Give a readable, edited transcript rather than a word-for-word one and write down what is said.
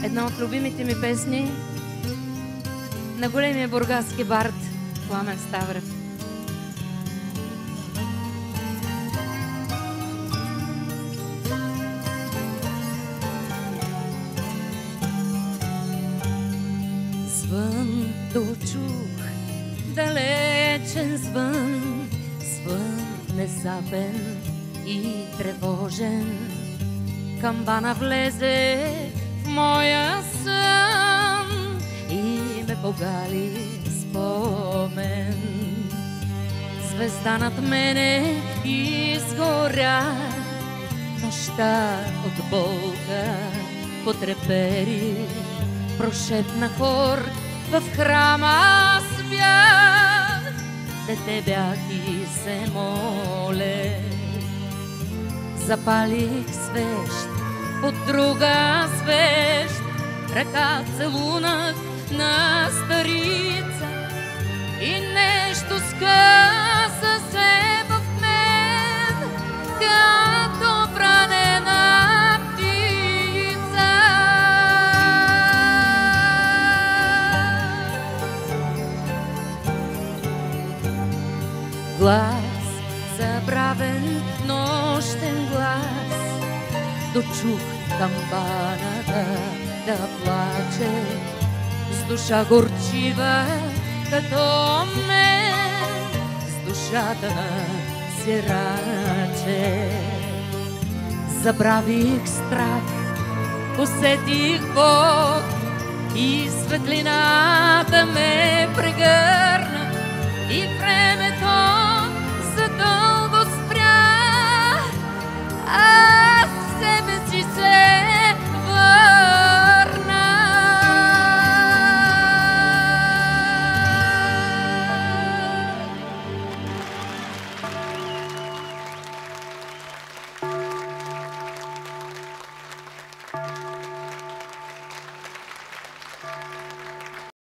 Една от любимите ми песни на големия бургаски бард Пламен Ставрев. Звън дочух, далечен звън, звън внезапен и тревожен. Камбана влезе в моя сън и ме погали спомен. Звезда над мене изгоря, нощта от болка потрепери. Прошепна хор в храма аз бях, дете бях и се молех. Запалих свещ от друга свещ, ръка целунах на старица и нещо скъса се в мен, като бранена птица. Глас забравен, нощен глас, дочух камбаната да плаче, с душа горчива като мен, с душата на сираче. Забравих страх, усетих Бог и светлината ме прегърна и